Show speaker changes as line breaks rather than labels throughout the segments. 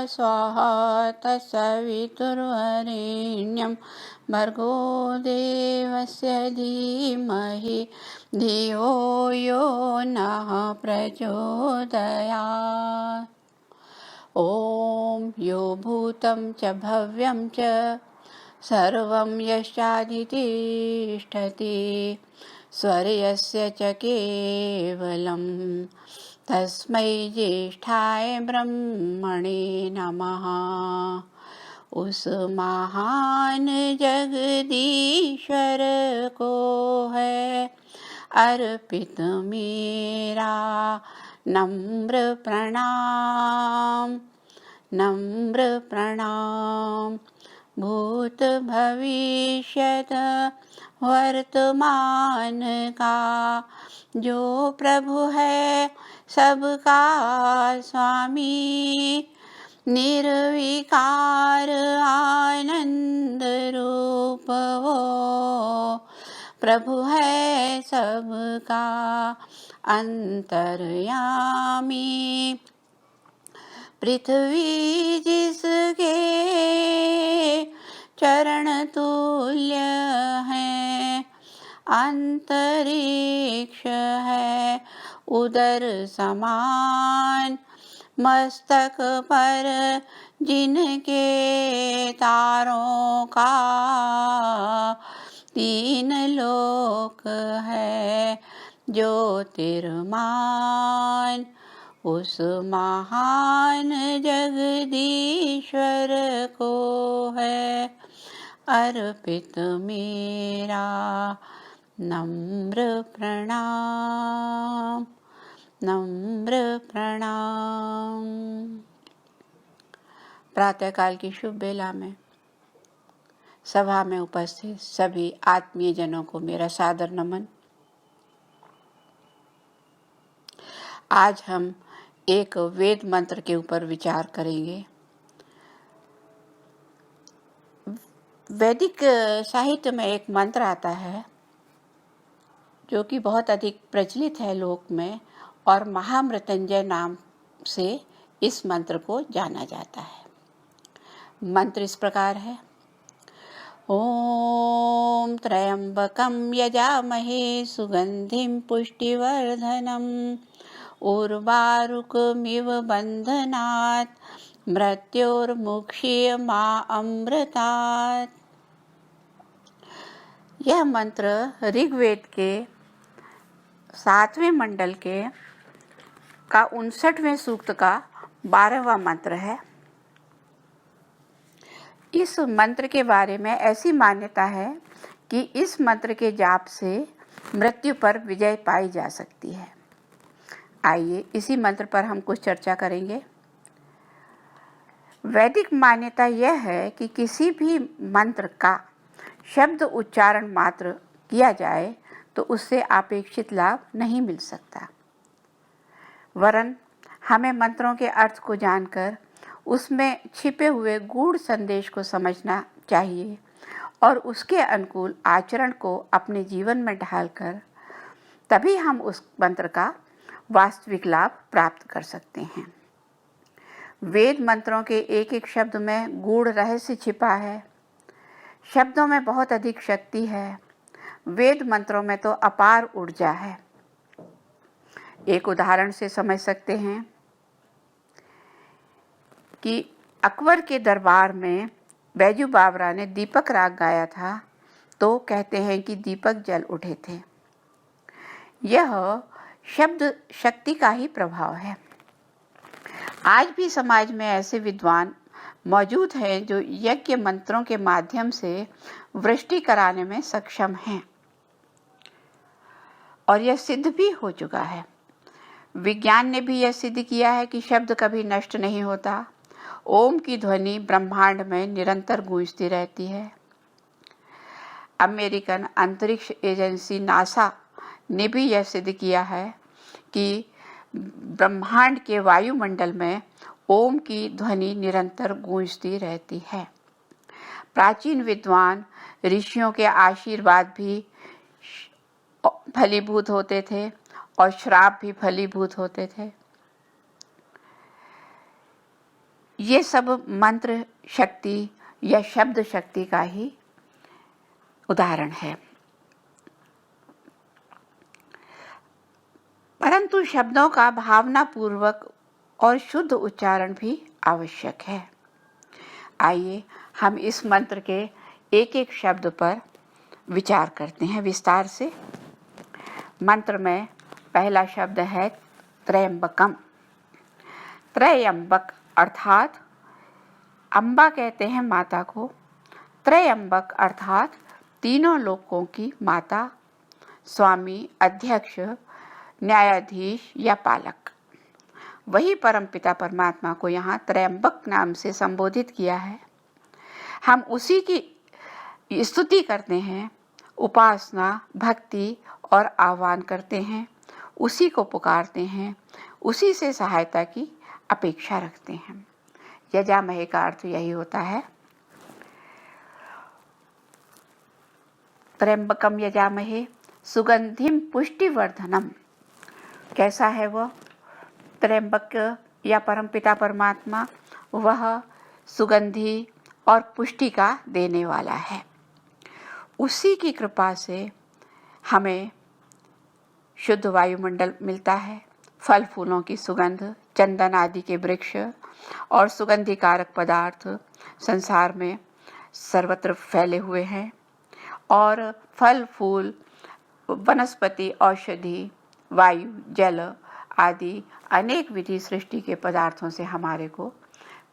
स्वाहा तत्सवितुर्वरेण्यं भर्गो देवस्य धीमहि धियो यो नः प्रचोदयात्। ॐ यो भूतं च भव्यं च सर्वं यश्चाधितिष्ठति स्वर्यस्य च केवलं तस्मै ज्येष्ठाय ब्रह्मणे नमः। उस महान जगदीश्वर को है अर्पित मेरा नम्र प्रणाम, नम्र प्रणाम। भूत भविष्यत वर्तमान का जो प्रभु है सबका स्वामी, निर्विकार आनंद रूप वो प्रभु है सबका अंतर्यामी। पृथ्वी जिसके चरण तुल्य है, अंतरिक्ष है उदर समान, मस्तक पर जिनके तारों का तीन लोक है ज्योतिर्मान। उस महान जगदीश्वर को है अर्पित मेरा नम्र प्रणाम, नम्र प्रणाम। प्रातःकाल की शुभ बेला में सभा में उपस्थित सभी आत्मीय जनों को मेरा सादर नमन। आज हम एक वेद मंत्र के ऊपर विचार करेंगे। वैदिक साहित्य में एक मंत्र आता है जो कि बहुत अधिक प्रचलित है लोक में, और महामृत्युंजय नाम से इस मंत्र को जाना जाता है। मंत्र इस प्रकार है। ओम त्र्यंबकं यजामहे सुगंधिं पुष्टिवर्धनम् उर्वारुकमिव बंधनात् मृत्योर्मुक्षीयमामृतात्। यह मंत्र ऋग्वेद के 7वें मंडल के का 59वें सूक्त का 12वां मंत्र है। इस मंत्र के बारे में ऐसी मान्यता है कि इस मंत्र के जाप से मृत्यु पर विजय पाई जा सकती है। आइए इसी मंत्र पर हम कुछ चर्चा करेंगे। वैदिक मान्यता यह है कि किसी भी मंत्र का शब्द उच्चारण मात्र किया जाए तो उससे अपेक्षित लाभ नहीं मिल सकता, वरन हमें मंत्रों के अर्थ को जानकर उसमें छिपे हुए गूढ़ संदेश को समझना चाहिए और उसके अनुकूल आचरण को अपने जीवन में ढालकर तभी हम उस मंत्र का वास्तविक लाभ प्राप्त कर सकते हैं। वेद मंत्रों के एक एक शब्द में गूढ़ रहस्य छिपा है। शब्दों में बहुत अधिक शक्ति है। वेद मंत्रों में तो अपार ऊर्जा है। एक उदाहरण से समझ सकते हैं कि अकबर के दरबार में बैजू बावरा ने दीपक राग गाया था तो कहते हैं कि दीपक जल उठे थे। यह शब्द शक्ति का ही प्रभाव है। आज भी समाज में ऐसे विद्वान मौजूद हैं जो यज्ञ मंत्रों के माध्यम से वृष्टि कराने में सक्षम हैं और यह सिद्ध भी हो चुका है। विज्ञान ने भी यह सिद्ध किया है कि शब्द कभी नष्ट नहीं होता। ओम की ध्वनि ब्रह्मांड में निरंतर गूंजती रहती है। अमेरिकन अंतरिक्ष एजेंसी नासा ने भी यह सिद्ध किया है कि ब्रह्मांड के वायुमंडल में ओम की ध्वनि निरंतर गूंजती रहती है। प्राचीन विद्वान ऋषियों के आशीर्वाद भी फलीभूत होते थे और श्राप भी फलीभूत होते थे। ये सब मंत्र शक्ति या शब्द शक्ति का ही उदाहरण है। परंतु शब्दों का भावनापूर्वक और शुद्ध उच्चारण भी आवश्यक है। आइए हम इस मंत्र के एक एक शब्द पर विचार करते हैं विस्तार से। मंत्र में पहला शब्द है त्रयंबकम। त्रयंबक अर्थात अम्बा कहते हैं माता को। त्रयंबक अर्थात तीनों लोकों की माता, स्वामी, अध्यक्ष, न्यायाधीश या पालक। वही परमपिता परमात्मा को यहाँ त्रयंबक नाम से संबोधित किया है। हम उसी की स्तुति करते हैं, उपासना, भक्ति और आह्वान करते हैं, उसी को पुकारते हैं, उसी से सहायता की अपेक्षा रखते हैं। यजामहे का अर्थ यही होता है। त्र्यंबकम यजामहे सुगंधिम पुष्टिवर्धनम। कैसा है वह त्र्यंबक या परमपिता परमात्मा? वह सुगंधि और पुष्टि का देने वाला है। उसी की कृपा से हमें शुद्ध वायुमंडल मिलता है, फल फूलों की सुगंध, चंदन आदि के वृक्ष और सुगंधि कारक पदार्थ संसार में सर्वत्र फैले हुए हैं। और फल फूल, वनस्पति, औषधि, वायु, जल आदि अनेक विधि सृष्टि के पदार्थों से हमारे को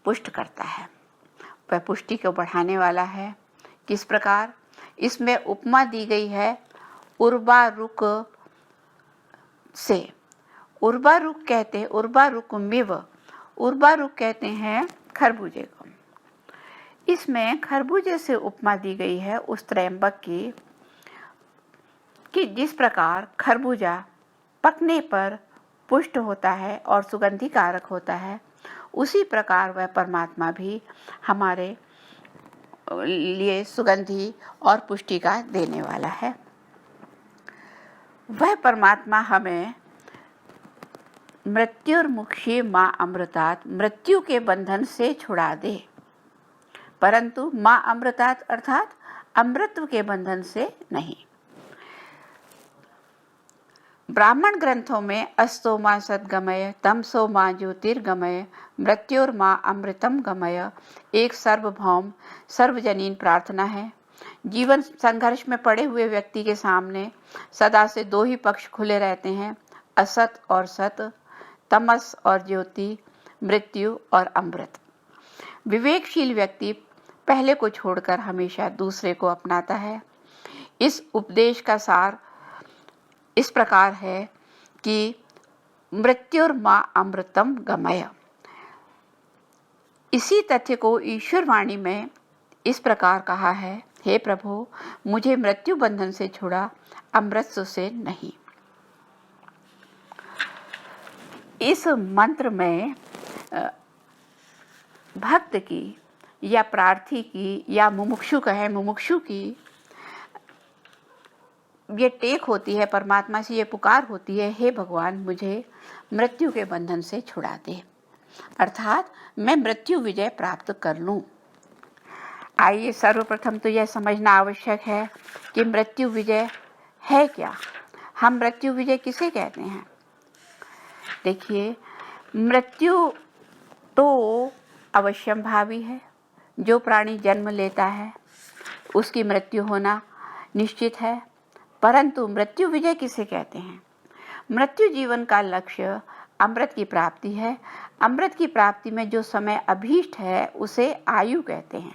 पुष्ट करता है। वह पुष्टि को बढ़ाने वाला है। किस प्रकार? इसमें उपमा दी गई है उर्वारुक से। उर्वारुक कहते हैं उर्वारुकमिव, उर्वारुक कहते हैं खरबूजे को। इसमें खरबूजे से उपमा दी गई है उस त्रयंबक की कि जिस प्रकार खरबूजा पकने पर पुष्ट होता है और सुगंधि कारक होता है, उसी प्रकार वह परमात्मा भी हमारे लिए सुगंधि और पुष्टि का देने वाला है। वह परमात्मा हमें मृत्युर्मुक्षी माँ अमृतात्, मृत्यु के बंधन से छुड़ा दे। परंतु माँ अमृतात् अर्थात अमृत्व के बंधन से नहीं। ब्राह्मण ग्रंथों में अस्तो माँ सद्गमय, तमसो माँ ज्योतिर्गमय, मृत्योर्माँ अमृतम गमय एक सर्वभौम सर्वजनीन प्रार्थना है। जीवन संघर्ष में पड़े हुए व्यक्ति के सामने सदा से दो ही पक्ष खुले रहते हैं, असत और सत, तमस और ज्योति, मृत्यु और अमृत। विवेकशील व्यक्ति पहले को छोड़कर हमेशा दूसरे को अपनाता है। इस उपदेश का सार इस प्रकार है कि मृत्युर्मा अमृतम गमय। इसी तथ्य को ईश्वर वाणी में इस प्रकार कहा है, हे प्रभु मुझे मृत्यु बंधन से छुड़ा, अमृत से नहीं। इस मंत्र में भक्त की या प्रार्थी की या मुमुक्षु कहे मुमुक्षु की ये टेक होती है, परमात्मा से ये पुकार होती है, हे भगवान मुझे मृत्यु के बंधन से छुड़ा दे, अर्थात मैं मृत्यु विजय प्राप्त कर लूं। आइए सर्वप्रथम तो यह समझना आवश्यक है कि मृत्यु विजय है क्या। हम मृत्यु विजय किसे कहते हैं? देखिए, मृत्यु तो अवश्यंभावी है। जो प्राणी जन्म लेता है उसकी मृत्यु होना निश्चित है। परंतु मृत्यु विजय किसे कहते हैं? मृत्यु जीवन का लक्ष्य अमृत की प्राप्ति है। अमृत की प्राप्ति में जो समय अभीष्ट है उसे आयु कहते हैं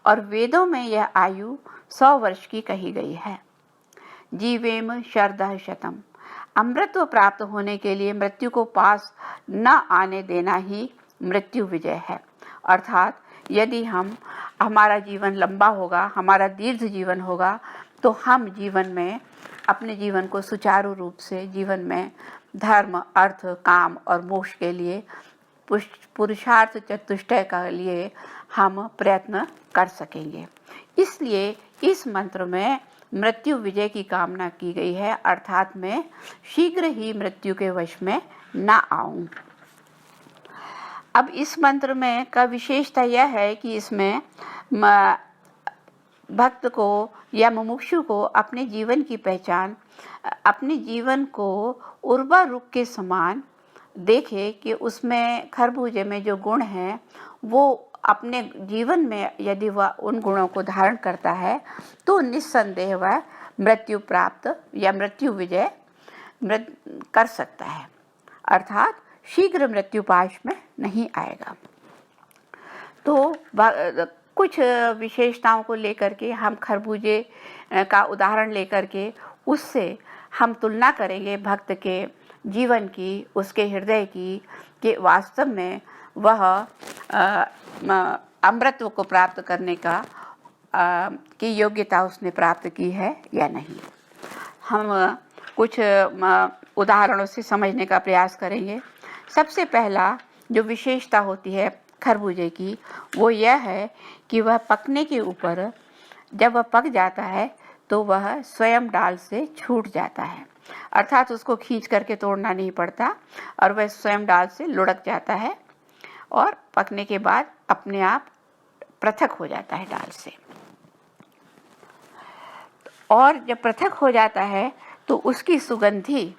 और वेदों में यह आयु 100 वर्ष की कही गई है। जीवेम शरदः शतम। अमृतत्व प्राप्त होने के लिए मृत्यु को पास न आने देना ही मृत्यु विजय है। अर्थात यदि हमारा जीवन लंबा होगा, हमारा दीर्घ जीवन होगा, तो हम जीवन में अपने जीवन को सुचारू रूप से जीवन में धर्म, अर्थ, काम और मोक्ष के लिए पुरुषार्थ चतुष्टय के लिए हम प्रयत्न कर सकेंगे। इसलिए इस मंत्र में मृत्यु विजय की कामना की गई है, अर्थात मैं शीघ्र ही मृत्यु के वश में न आऊं। अब इस मंत्र में का विशेषता यह है कि इसमें भक्त को या मुमुक्षु को अपने जीवन की पहचान, अपने जीवन को उर्वर रुख के समान देखे कि उसमें खरबूजे में जो गुण हैं वो अपने जीवन में यदि वह उन गुणों को धारण करता है तो निस्संदेह वह मृत्यु प्राप्त या मृत्यु विजय कर सकता है, अर्थात शीघ्र मृत्यु पाश में नहीं आएगा। तो कुछ विशेषताओं को लेकर के हम खरबूजे का उदाहरण लेकर के उससे हम तुलना करेंगे भक्त के जीवन की, उसके हृदय की, कि वास्तव में वह अमृतत्व को प्राप्त करने का की योग्यता उसने प्राप्त की है या नहीं। हम कुछ उदाहरणों से समझने का प्रयास करेंगे। सबसे पहला जो विशेषता होती है खरबूजे की वो यह है कि वह पकने के ऊपर जब वह पक जाता है तो वह स्वयं डाल से छूट जाता है, अर्थात उसको खींच करके तोड़ना नहीं पड़ता और वह स्वयं डाल से लुढ़क जाता है और पकने के बाद अपने आप पृथक हो जाता है डाल से। और जब पृथक हो जाता है तो उसकी सुगंधी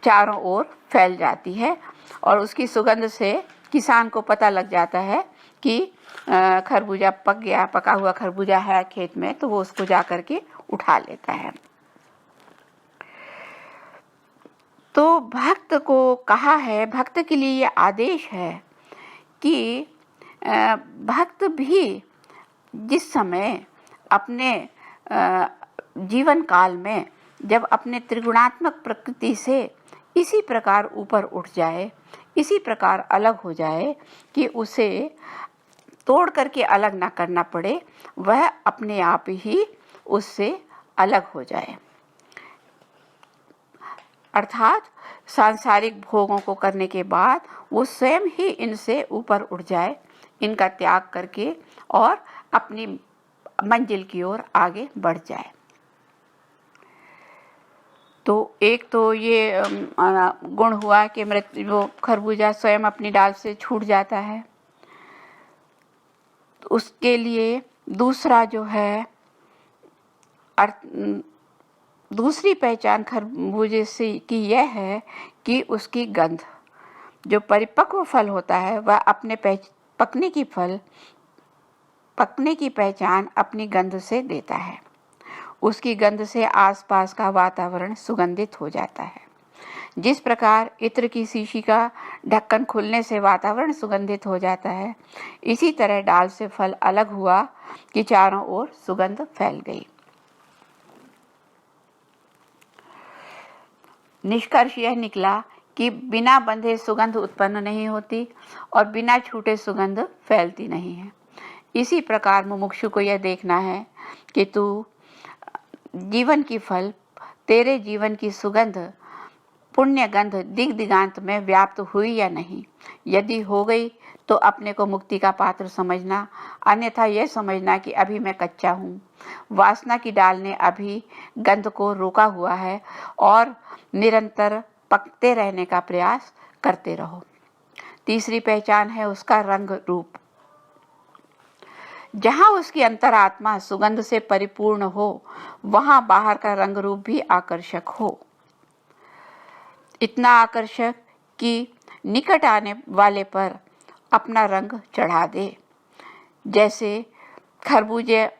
चारों ओर फैल जाती है और उसकी सुगंध से किसान को पता लग जाता है कि खरबूजा पक गया, पका हुआ खरबूजा है खेत में, तो वो उसको जा करके उठा लेता है। तो भक्त को कहा है, भक्त के लिए ये आदेश है कि भक्त भी जिस समय अपने जीवन काल में जब अपने त्रिगुणात्मक प्रकृति से इसी प्रकार ऊपर उठ जाए, इसी प्रकार अलग हो जाए कि उसे तोड़ करके अलग ना करना पड़े, वह अपने आप ही उससे अलग हो जाए, अर्थात सांसारिक भोगों को करने के बाद वो स्वयं ही इनसे ऊपर उठ जाए, इनका त्याग करके और अपनी मंजिल की ओर आगे बढ़ जाए। तो एक तो ये गुण हुआ कि वो खरबूजा स्वयं अपनी डाल से छूट जाता है। तो उसके लिए दूसरा जो है दूसरी पहचान खरबूजे से की यह है कि उसकी गंध, जो परिपक्व फल होता है वह अपने पकने की पहचान अपनी गंध से देता है। उसकी गंध से आसपास का वातावरण सुगंधित हो जाता है। जिस प्रकार इत्र की शीशी का ढक्कन खुलने से वातावरण सुगंधित हो जाता है, इसी तरह डाल से फल अलग हुआ कि चारों ओर सुगंध फैल गई। निष्कर्ष यह निकला कि बिना बंधे सुगंध उत्पन्न नहीं होती और बिना छूटे सुगंध फैलती नहीं है। इसी प्रकार मुमुक्षु को यह देखना है कि तू जीवन की फल, तेरे जीवन की सुगंध, पुण्य गंध दिग दिगांत में व्याप्त हुई या नहीं। यदि हो गई तो अपने को मुक्ति का पात्र समझना, अन्यथा यह समझना कि अभी मैं कच्चा हूँ। वासना की डाल ने अभी गंध को रोका हुआ है और निरंतर पकते रहने का प्रयास करते रहो। तीसरी पहचान है उसका रंग रूप। जहाँ उसकी अंतरात्मा सुगंध से परिपूर्ण हो, वहाँ बाहर का रंग रूप भी आकर्षक हो, इतना आकर्षक कि निकट आने वाले पर अपना रंग चढ़ा दे। जैसे खरबूजे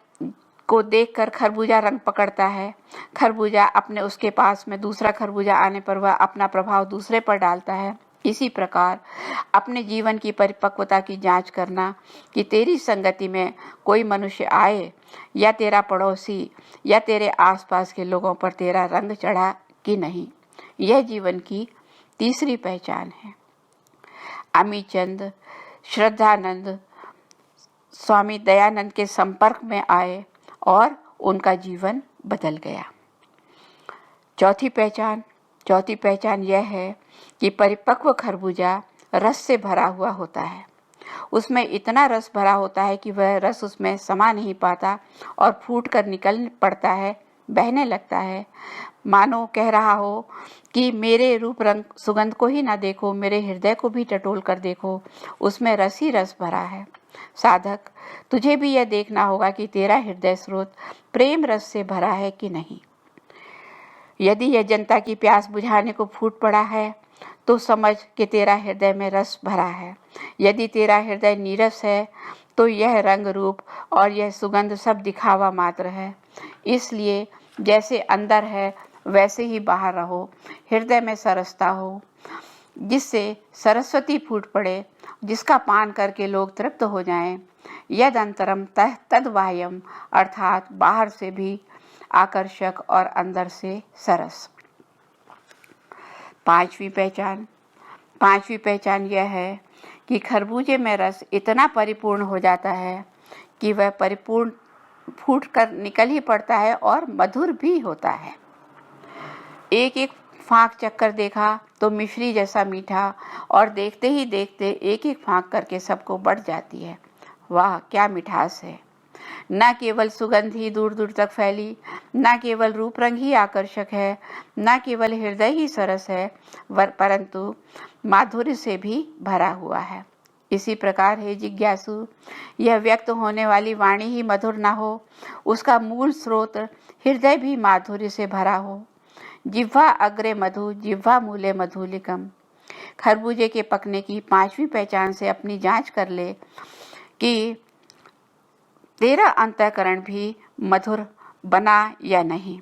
को देखकर खरबूजा रंग पकड़ता है, खरबूजा अपने उसके पास में दूसरा खरबूजा आने पर वह अपना प्रभाव दूसरे पर डालता है। इसी प्रकार अपने जीवन की परिपक्वता की जांच करना कि तेरी संगति में कोई मनुष्य आए या तेरा पड़ोसी या तेरे आसपास के लोगों पर तेरा रंग चढ़ा कि नहीं, यह जीवन की तीसरी पहचान है। अमीचंद, श्रद्धानंद, स्वामी दयानंद के संपर्क में आए और उनका जीवन बदल गया। चौथी पहचान यह है कि परिपक्व खरबूजा रस से भरा हुआ होता है। उसमें इतना रस भरा होता है कि वह रस उसमें समा नहीं पाता और फूट कर निकल पड़ता है बहने लगता है, मानो कह रहा हो कि मेरे रूप रंग सुगंध को ही ना देखो, मेरे हृदय को भी टटोल कर देखो, उसमें रस ही रस भरा है। साधक, तुझे भी यह देखना होगा कि तेरा हृदय स्रोत प्रेम रस से भरा है कि नहीं। यदि यह जनता की प्यास बुझाने को फूट पड़ा है तो समझ कि तेरा हृदय में रस भरा है। यदि तेरा हृदय नीरस है तो यह रंग रूप और यह सुगंध सब दिखावा मात्र है। इसलिए जैसे अंदर है वैसे ही बाहर रहो, हृदय में सरसता हो, जिससे सरस्वती फूट पड़े, जिसका पान करके लोग तृप्त हो जाएं। यद अंतरम तद बाह्यम, अर्थात बाहर से भी आकर्षक और अंदर से सरस। पांचवी पहचान यह है कि खरबूजे में रस इतना परिपूर्ण हो जाता है कि वह परिपूर्ण फूट कर निकल ही पड़ता है और मधुर भी होता है। एक एक फाँक चक्कर देखा तो मिश्री जैसा मीठा, और देखते ही देखते एक एक फाँक करके सबको बढ़ जाती है। वाह, क्या मिठास है! न केवल सुगंध ही दूर दूर तक फैली, न केवल रूप रंग ही आकर्षक है, न केवल हृदय ही सरस है, परंतु माधुर्य से भी भरा हुआ है। इसी प्रकार हे जिज्ञासु, यह व्यक्त होने वाली वाणी ही मधुर न हो, उसका मूल स्रोत हृदय भी माधुर्य से भरा हो। जिह्वा अग्रे मधु, जिह्वा मूले मधुलिकम। खरबूजे के पकने की पांचवी पहचान से अपनी जांच कर ले कि तेरा अंतःकरण भी मधुर बना या नहीं।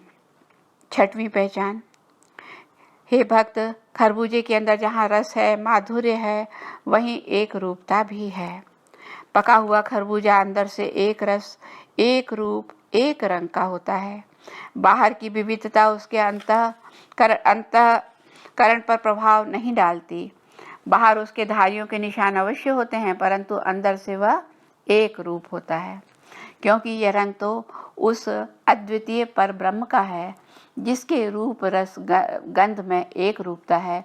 छठवीं पहचान, हे भक्त, खरबूजे के अंदर जहाँ रस है, माधुर्य है, वहीं एक रूपता भी है। पका हुआ खरबूजा अंदर से एक रस, एक रूप, एक रंग का होता है। बाहर की विविधता उसके अंतःकरण पर प्रभाव नहीं डालती। बाहर उसके धारियों के निशान अवश्य होते हैं, परंतु अंदर से वह एक रूप होता है, क्योंकि यह रंग तो उस अद्वितीय पर ब्रह्म का है, जिसके रूप रस गंध में एक रूपता है।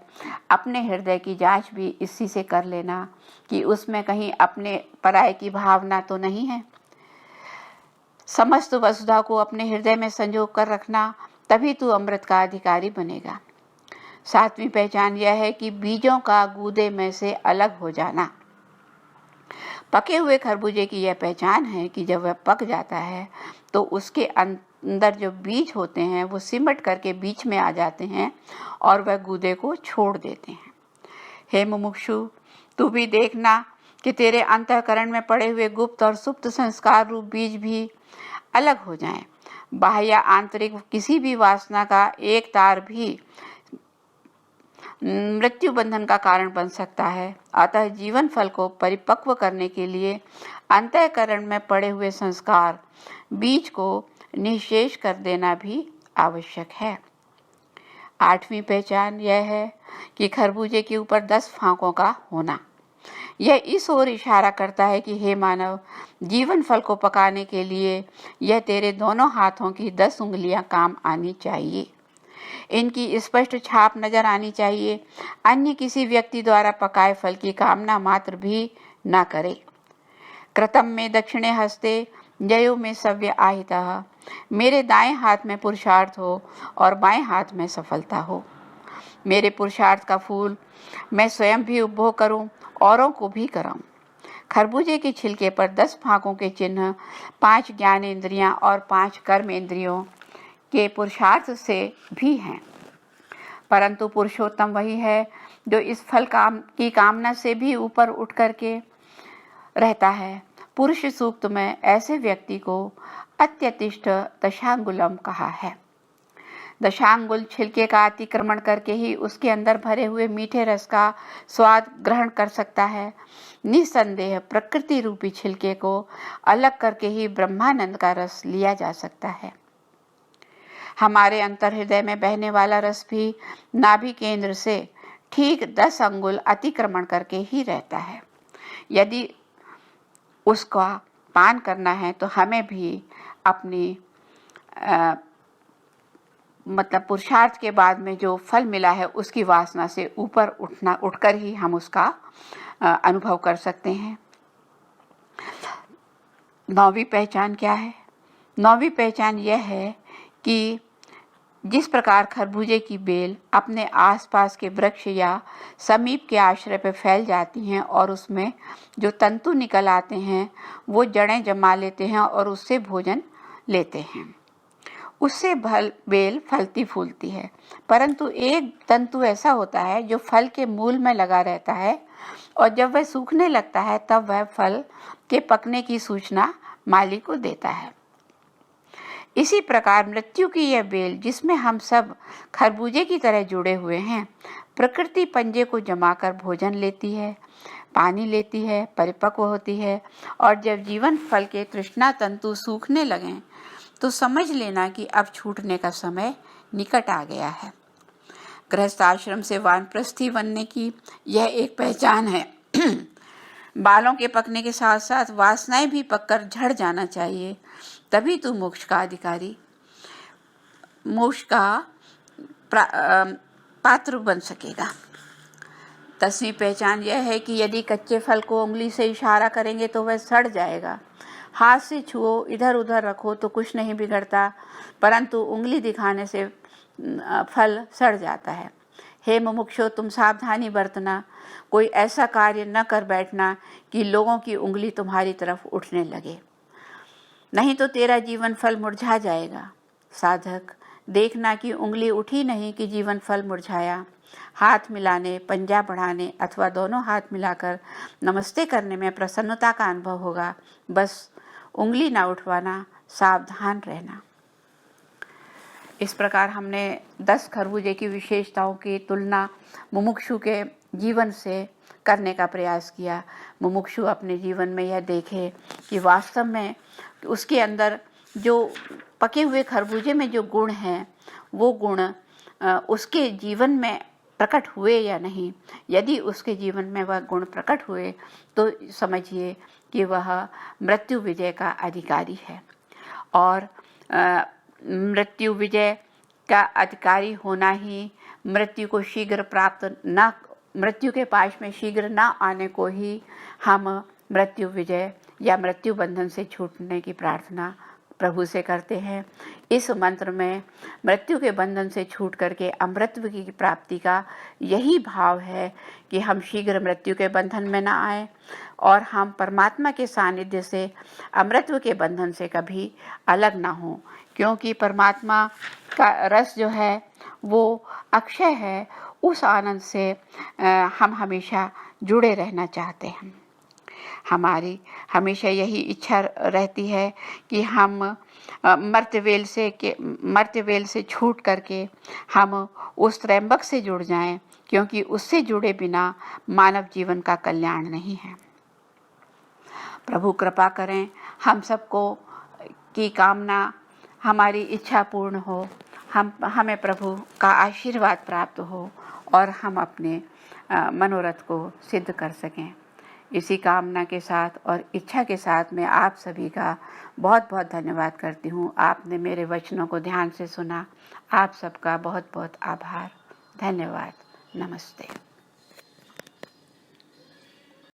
अपने हृदय की जांच भी इसी से कर लेना कि उसमें कहीं अपने पराये की भावना तो नहीं है। समस्त वसुधा को अपने हृदय में संजो कर रखना, तभी तू अमृत का अधिकारी बनेगा। सातवीं पहचान यह है कि बीजों का गूदे में से अलग हो जाना। पके हुए खरबूजे की यह पहचान है कि जब वह पक जाता है तो उसके अंदर जो बीज होते हैं वो सिमट करके बीच में आ जाते हैं और वह गूदे को छोड़ देते हैं। हे मुमुक्षु, तू भी देखना कि तेरे अंतःकरण में पड़े हुए गुप्त और सुप्त संस्कार रूप बीज भी अलग हो जाएं। बाह्य आंतरिक किसी भी वासना का एक तार भी मृत्यु बंधन का कारण बन सकता है। अतः जीवन फल को परिपक्व करने के लिए अंतःकरण में पड़े हुए संस्कार बीज को निःशेष कर देना भी आवश्यक है। आठवीं पहचान यह है कि खरबूजे के ऊपर 10 फांकों का होना। यह इस ओर इशारा करता है कि हे मानव, जीवन फल को पकाने के लिए यह तेरे दोनों हाथों की 10 उंगलियां काम आनी चाहिए। इनकी स्पष्ट छाप नजर आनी चाहिए। अन्य किसी व्यक्ति द्वारा पकाए फल की कामना मात्र भी न करे। कृतम में दक्षिणे हस्ते, जयो में सव्य आहितः। मेरे दाएं हाथ में पुरुषार्थ हो और बाएं हाथ में सफलता हो। मेरे पुरुषार्थ का फूल मैं स्वयं भी उपभोग करूं, औरों को भी कराऊं। खरबूजे के छिलके पर 10 फांकों के चिन्ह 5 ज्ञान इंद्रियां और 5 कर्म इंद्रियों के पुरुषार्थ से भी हैं, परंतु पुरुषोत्तम वही है जो इस फल की कामना से भी ऊपर उठ करके रहता है। पुरुष सूक्त में ऐसे व्यक्ति को अत्यतिष्ठ दशांगुलम कहा है। दशांगुल छिलके का अतिक्रमण करके ही उसके अंदर भरे हुए मीठे रस का स्वाद ग्रहण कर सकता है। निसंदेह प्रकृति रूपी छिलके को अलग करके ही ब्रह्मानंद का रस लिया जा सकता है। हमारे अंतर हृदय में बहने वाला रस भी नाभि केंद्र से ठीक 10 अंगुल अतिक्रमण करके ही रहता है। यदि उसका पान करना है तो हमें भी अपनी पुरुषार्थ के बाद में जो फल मिला है उसकी वासना से ऊपर उठकर ही हम उसका अनुभव कर सकते हैं। 9वीं पहचान क्या है? 9वीं पहचान यह है कि जिस प्रकार खरबूजे की बेल अपने आसपास के वृक्ष या समीप के आश्रय पर फैल जाती हैं और उसमें जो तंतु निकल आते हैं वो जड़ें जमा लेते हैं और उससे भोजन लेते हैं, उससे बेल फलती फूलती है। परंतु एक तंतु ऐसा होता है जो फल के मूल में लगा रहता है और जब वह सूखने लगता है तब वह फल के पकने की सूचना माली को देता है। इसी प्रकार मृत्यु की यह बेल जिसमें हम सब खरबूजे की तरह जुड़े हुए हैं, प्रकृति पंजे को जमाकर भोजन लेती है, पानी लेती है, परिपक्व होती है और जब जीवन फल के तृष्णा तंतु सूखने लगें तो समझ लेना कि अब छूटने का समय निकट आ गया है। गृहस्थ आश्रम से वानप्रस्थी बनने की यह एक पहचान है। बालों के पकने के साथ साथ वासनाएं भी पककर झड़ जाना चाहिए, तभी तू मोक्ष का अधिकारी, मोक्ष का पात्र बन सकेगा। 10वीं पहचान यह है कि यदि कच्चे फल को उंगली से इशारा करेंगे तो वह सड़ जाएगा। हाथ से छुओ, इधर उधर रखो तो कुछ नहीं बिगड़ता, परंतु उंगली दिखाने से फल सड़ जाता है। हे मुमुक्षो, तुम सावधानी बरतना, कोई ऐसा कार्य न कर बैठना कि लोगों की उंगली तुम्हारी तरफ उठने लगे, नहीं तो तेरा जीवन फल मुरझा जाएगा। साधक, देखना कि उंगली उठी नहीं कि जीवन फल मुरझाया। हाथ मिलाने, पंजा बढ़ाने अथवा दोनों हाथ मिलाकर नमस्ते करने में प्रसन्नता का अनुभव होगा, बस उंगली ना उठवाना, सावधान रहना। इस प्रकार हमने 10 खरबूजे की विशेषताओं की तुलना मुमुक्षु के जीवन से करने का प्रयास किया। मुमुक्षु अपने जीवन में यह देखे कि वास्तव में उसके अंदर जो पके हुए खरबूजे में जो गुण हैं वो गुण उसके जीवन में प्रकट हुए या नहीं। यदि उसके जीवन में वह गुण प्रकट हुए तो समझिए कि वह मृत्यु विजय का अधिकारी है। और मृत्यु विजय का अधिकारी होना ही मृत्यु को शीघ्र मृत्यु के पास में शीघ्र न आने को ही हम मृत्यु विजय या मृत्यु बंधन से छूटने की प्रार्थना प्रभु से करते हैं। इस मंत्र में मृत्यु के बंधन से छूट करके अमृतत्व की प्राप्ति का यही भाव है कि हम शीघ्र मृत्यु के बंधन में ना आए और हम परमात्मा के सानिध्य से अमृतत्व के बंधन से कभी अलग ना हों, क्योंकि परमात्मा का रस जो है वो अक्षय है। उस आनंद से हम हमेशा जुड़े रहना चाहते हैं। हमारी हमेशा यही इच्छा रहती है कि हम मर्त्यवेल से छूट करके हम उस त्रयंबक से जुड़ जाएं, क्योंकि उससे जुड़े बिना मानव जीवन का कल्याण नहीं है। प्रभु कृपा करें, हम सबको की कामना, हमारी इच्छा पूर्ण हो, हमें प्रभु का आशीर्वाद प्राप्त हो और हम अपने मनोरथ को सिद्ध कर सकें। इसी कामना के साथ और इच्छा के साथ मैं आप सभी का बहुत बहुत धन्यवाद करती हूँ। आपने मेरे वचनों को ध्यान से सुना। आप सबका बहुत बहुत आभार। धन्यवाद। नमस्ते।